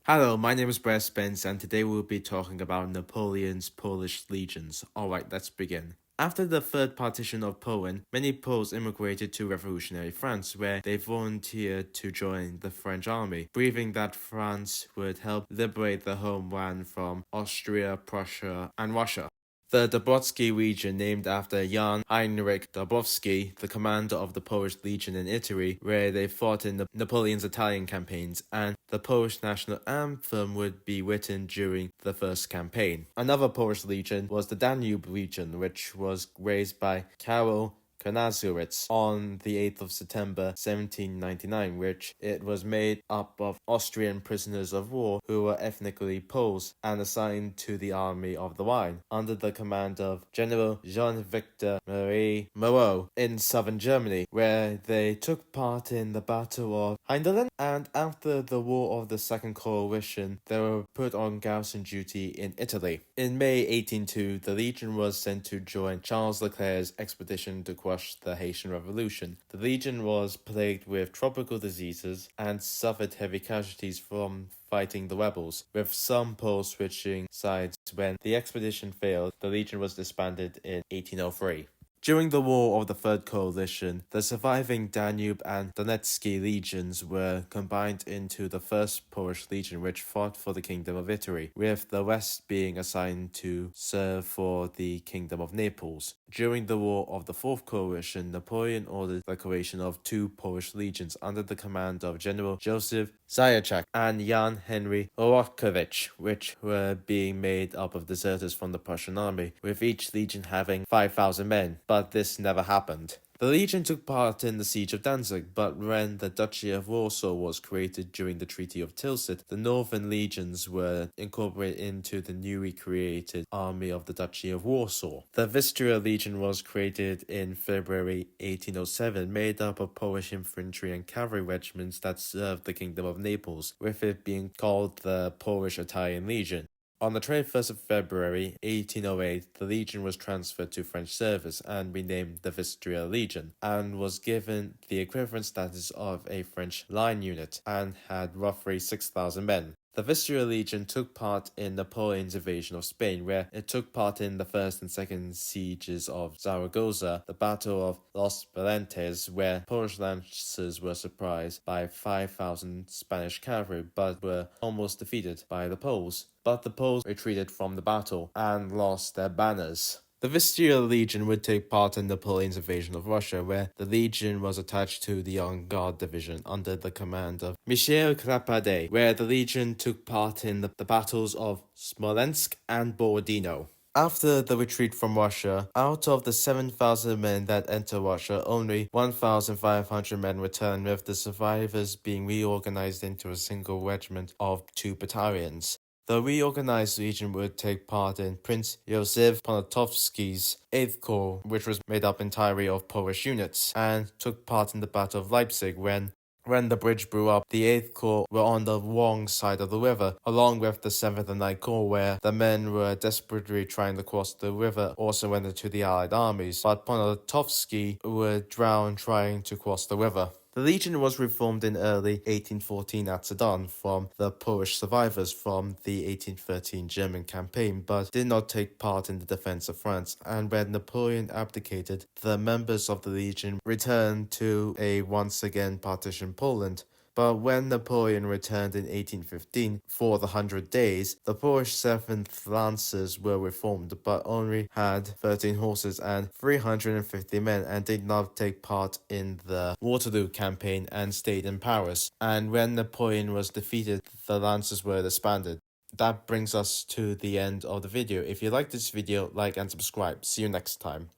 Hello, my name is Brad Spence, and today we'll be talking about Napoleon's Polish legions. Alright, let's begin. After the third partition of Poland, many Poles immigrated to revolutionary France, where they volunteered to join the French army, believing that France would help liberate the homeland from Austria, Prussia, and Russia. The Dąbrowski region, named after Jan Heinrich Dąbrowski, the commander of the Polish Legion in Italy, where they fought in Napoleon's Italian campaigns, and the Polish national anthem would be written during the first campaign. Another Polish legion was the Danube region, which was raised by Karol Konaziewicz on the 8th of September 1799, which it was made up of Austrian prisoners of war who were ethnically Poles and assigned to the Army of the Rhine under the command of General Jean-Victor Marie Moreau in southern Germany, where they took part in the Battle of Heindelin, and after the War of the Second Coalition, they were put on garrison duty in Italy. In May 1802, the Legion was sent to join Charles Leclerc's expedition to crush the Haitian Revolution. The Legion was plagued with tropical diseases and suffered heavy casualties from fighting the rebels, with some Poles switching sides. When the expedition failed, the Legion was disbanded in 1803. During the War of the Third Coalition, the surviving Danube and Donetsky legions were combined into the First Polish Legion, which fought for the Kingdom of Italy, with the rest being assigned to serve for the Kingdom of Naples. During the War of the Fourth Coalition, Napoleon ordered the creation of two Polish legions under the command of General Joseph Zajaczak and Jan Henry Horowitz, which were being made up of deserters from the Prussian army, with each legion having 5,000 men, but this never happened. The Legion took part in the Siege of Danzig, but when the Duchy of Warsaw was created during the Treaty of Tilsit, the Northern Legions were incorporated into the newly created Army of the Duchy of Warsaw. The Vistula Legion was created in February 1807, made up of Polish infantry and cavalry regiments that served the Kingdom of Naples, with it being called the Polish-Italian Legion. On the 21st of February 1808, the Legion was transferred to French service and renamed the Vistula Legion, and was given the equivalent status of a French line unit, and had roughly 6,000 men. The Vistula Legion took part in Napoleon's invasion of Spain, where it took part in the first and second sieges of Zaragoza, the Battle of Los Valentes, where Polish lancers were surprised by 5,000 Spanish cavalry, but were almost defeated by the Poles. But the Poles retreated from the battle and lost their banners. The Vistula Legion would take part in Napoleon's invasion of Russia, where the Legion was attached to the Young Guard Division under the command of Michel Claparède, where the Legion took part in the battles of Smolensk and Borodino. After the retreat from Russia, out of the 7,000 men that entered Russia, only 1,500 men returned, with the survivors being reorganized into a single regiment of 2 battalions. The reorganized legion would take part in Prince Józef Poniatowski's 8th Corps, which was made up entirely of Polish units, and took part in the Battle of Leipzig when the bridge blew up. The 8th Corps were on the wrong side of the river, along with the 7th and 9th Corps, where the men were desperately trying to cross the river or surrender to the Allied armies, but Poniatowski would drown trying to cross the river. The Legion was reformed in early 1814 at Sedan from the Polish survivors from the 1813 German campaign, but did not take part in the defense of France, and when Napoleon abdicated, the members of the Legion returned to a once again partitioned Poland. But when Napoleon returned in 1815 for the 100 Days, the Polish 7th Lancers were reformed, but only had 13 horses and 350 men, and did not take part in the Waterloo campaign and stayed in Paris. And when Napoleon was defeated, the Lancers were disbanded. That brings us to the end of the video. If you like this video, like and subscribe. See you next time.